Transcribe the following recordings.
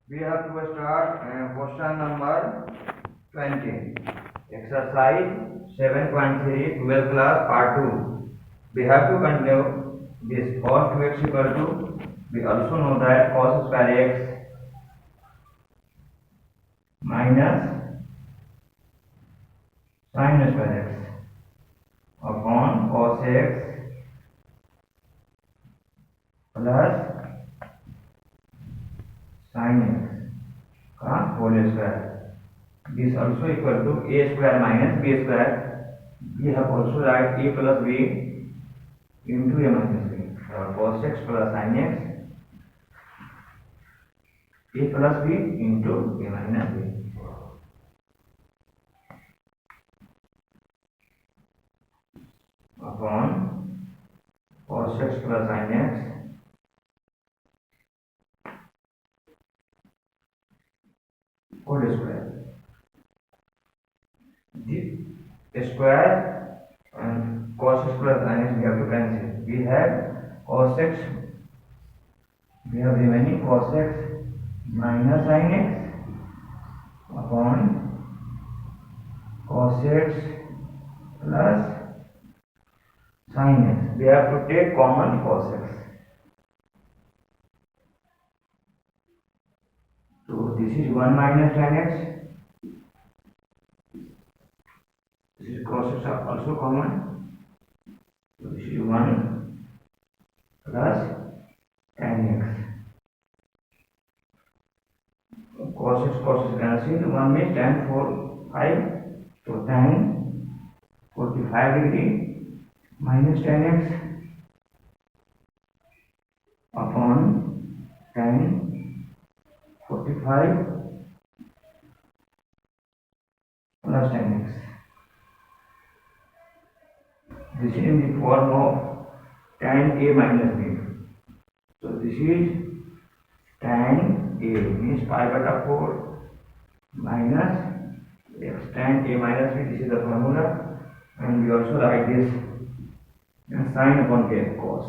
We have to start question number 20. Exercise 7.3 12th class part 2. We have to continue this cos 2x equal to, we also know that cos square x minus sin square x upon cos x plus sin x का whole square. This also equal to a square minus b square. We have also write a plus b into a minus b. Cos x plus sin x, a plus b into a minus b. Upon cos x plus sin x whole square. The square and cos x plus sin x we have to cancel. We have cos x, we have remaining cos x minus sin x upon cos x plus sin x. We have to take common cos x. So this is 1 minus tan x. This is cos x are also common. So this is 1 plus tan x. Cos x cancel. 1 means tan 5. So tan 45 degree minus tan x upon tan 45 plus tan x. This is in the form of tan a minus b. So this is tan a means pi beta 4 minus x tan a minus b. This is the formula, and we also write this sin upon cos.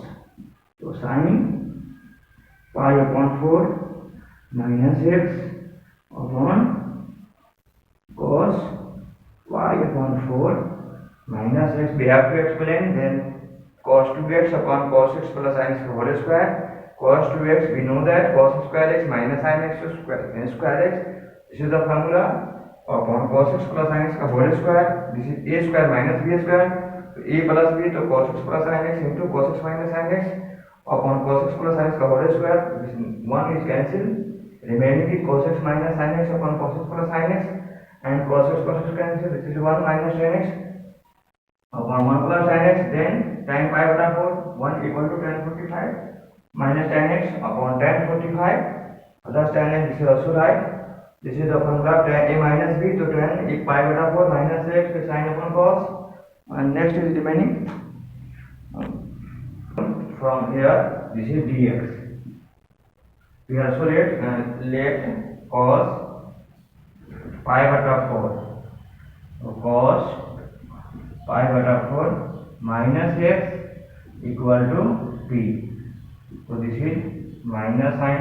So sin pi upon 4 minus x upon cos pi upon 4 minus x. We have to explain. Then cos 2x upon cos x plus sin x whole square. Cos 2x, we know that cos square x minus sin x square x. This is the formula upon cos x plus sin x whole square. This is a square minus b square. So a plus b, तो cos x plus sin x into cos x minus sin x upon cos x plus sin x whole square. This 1 is cancelled. Remaining is cos x minus sin x upon cos x plus sin x, and cos x cancel. This is 1 minus tan x upon 1 plus tan x. Then tan pi beta 4 1 equal to tan 45 minus tan x upon tan 45 plus tan x. This is also right. This is the formula tan a minus b. So tan pi beta 4 minus x sin upon cos, and next is remaining from here. This is dx. We also let cos pi beta 4. So cos pi beta 4 minus x equal to p. So this is minus sin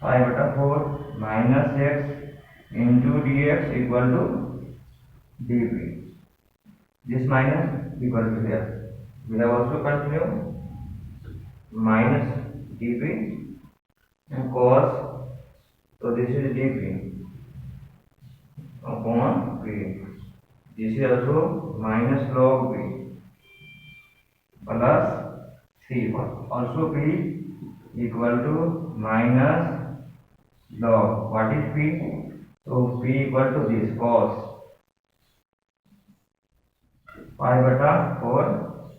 pi beta 4 minus x into dx equal to dp. This minus equal to here. We have also continued minus dp and cos. So this is dp upon p. This is also minus log p plus c. Also p equal to minus log. What is p? So p equal to this cos pi beta 4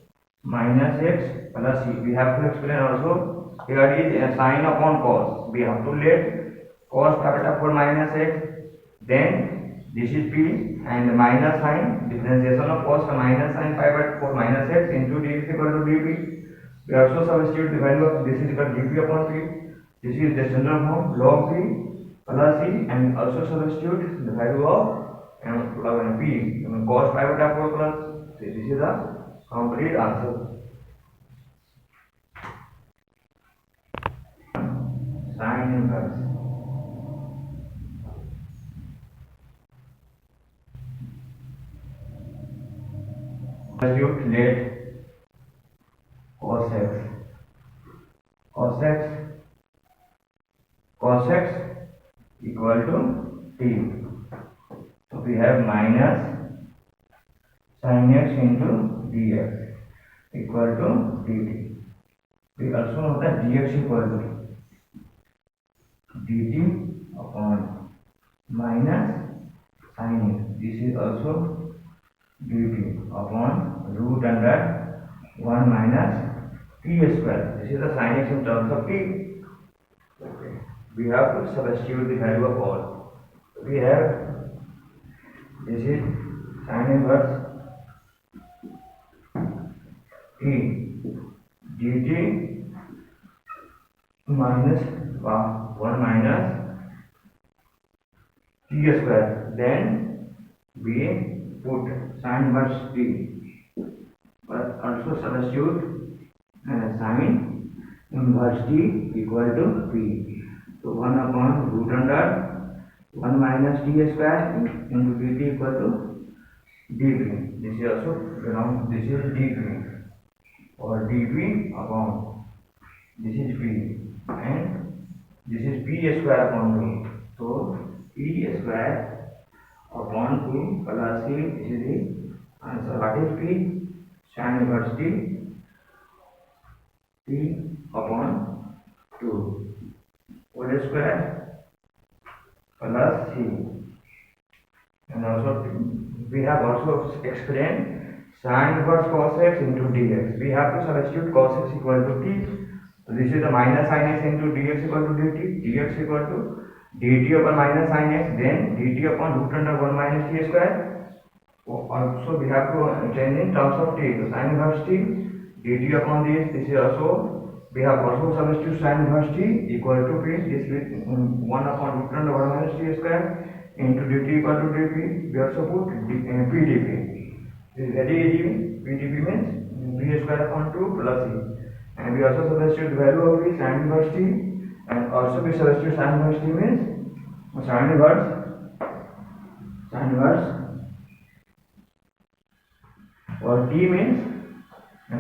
minus x plus c. We have to explain also. Here is sin upon cos. We have to let cos pi beta 4 minus x. Then this is p and minus sin differentiation of cos minus sin pi beta 4 minus x into d is equal to dp. We also substitute the value of this is equal to dp upon p. This is the standard form log p plus c, and also substitute the value of p cos pi beta 4 plus. This is the complete answer. sin inverse. Substitute let cos x equal to t. So we have minus sin x into dx equal to dt. We also know that dx equal to dt upon minus sin x. This is also dt upon root under 1 minus t square. This is the sin x in terms of t. Okay. We have to substitute the value of all. We have this is sin inverse t dt minus 1 minus t square. Then we put sin inverse t, but also substitute sin inverse t equal to p. So 1 upon root under 1 minus t square into dt equal to dp. This is also this is dp or dp upon this is p and this is p square upon 2. So p square upon 2 plus c. This is the answer. What is p? Sin inverse t upon 2 whole square plus c. And also we have also explained sin inverse cos x into dx. We have to substitute cos x equal to t. So this is the minus sin x into dx equal to dt. Dx equal to dt upon minus sin x, then dt upon root under 1 minus t square. Also we have to change in terms of t. So sin inverse t dt upon this. This is also we have also substitute sin inverse t equal to p. This is 1 upon root under 1 minus t square into dt equal to dp. We also put pdp. This is very easy. pdp means p square upon 2 plus c. And we also substitute the value of the sin inverse t, and also we substitute sin inverse t means sin inverse or t means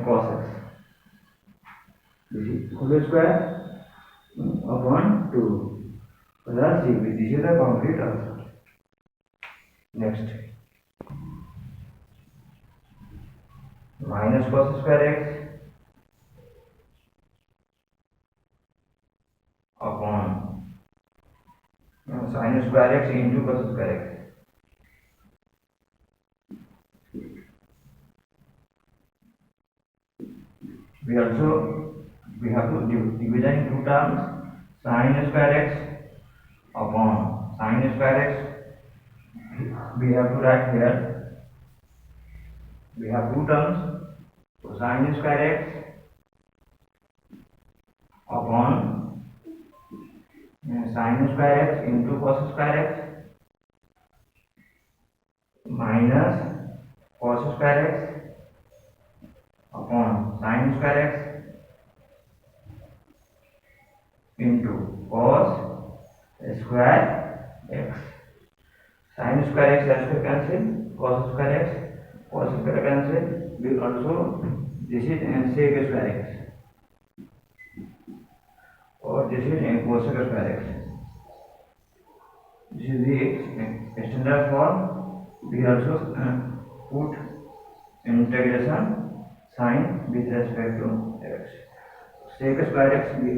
cos x. This is whole square upon 2 plus c. This is the complete answer. Next, minus cos square x upon sin square x into cos square x. We have to division in two terms. Sin square x upon sin square x. We have to write here. We have two terms. So sin square x upon sin square x into cos square x minus cos square x upon sin square x into cos square x. Sin square x cancel, cos square x cancel. We also this is sec square x or this is cos square x. This is the standard form. We also put integration sign with respect to x. Sec square x, we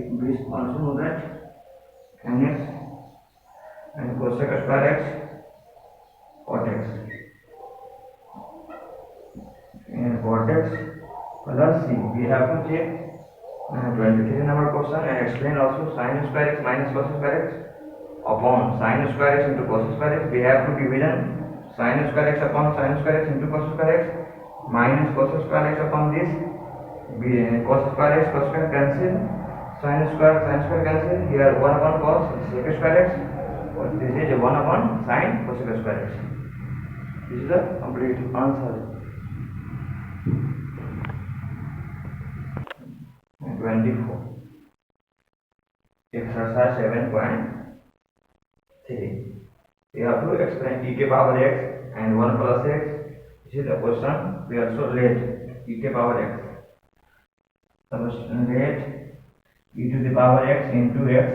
also know that nx and cos square x cot x. And cot x plus c. We have to check 23 number question and explain also sin square x minus cos square x upon sin square x into cos square x. We have to division sin square x upon sin square x into cos square x minus cos square x upon this. Cos square x cos square cancel, sin square cancel. Here 1 upon cos sec square x. This is 1 upon sin cos square x. This is the complete answer. 24. exercise 7.3. We have to explain e to the power x and 1 plus x. This is the question. We also let e to the power x. Let e to the power x into x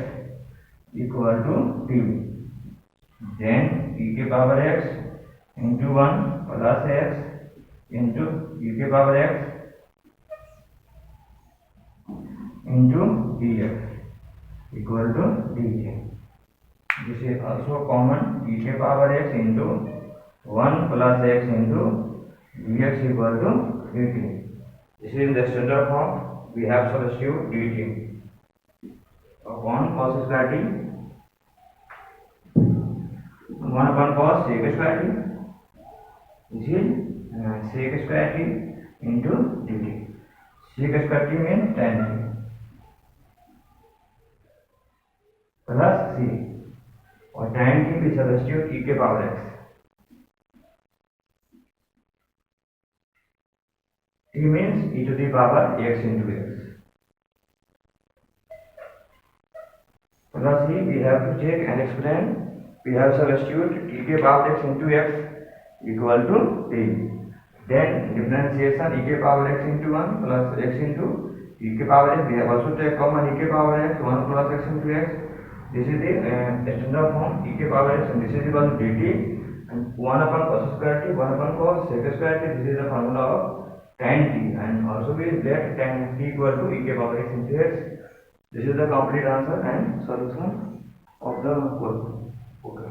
equal to t. Then e to the power x into 1 plus x into e to the power x into dx equal to dj. This is also common. E to the power x into 1 plus x into dx equal to dt. This is in the standard form. We have substitute dt upon cos square t, 1 upon cos sec square t. This is sec square t into dt. Sec square t means tan t plus c, or tan t we substitute e to the power x. T means e to the power x into x. Plus c we have to check and explain. We have substitute e to the power x into x equal to t. Then differentiation e to the power x into 1 plus x into e to the power x. We have also take common e to the power x, 1 plus x into x. This is the standard form e to the power x, and this is equal to dt, and 1 upon cos square t, 1 upon cos sec square t. This is the formula of tan t, and also we let tan t equal to e to the power x into x. This is the complete answer and solution of the question. Okay.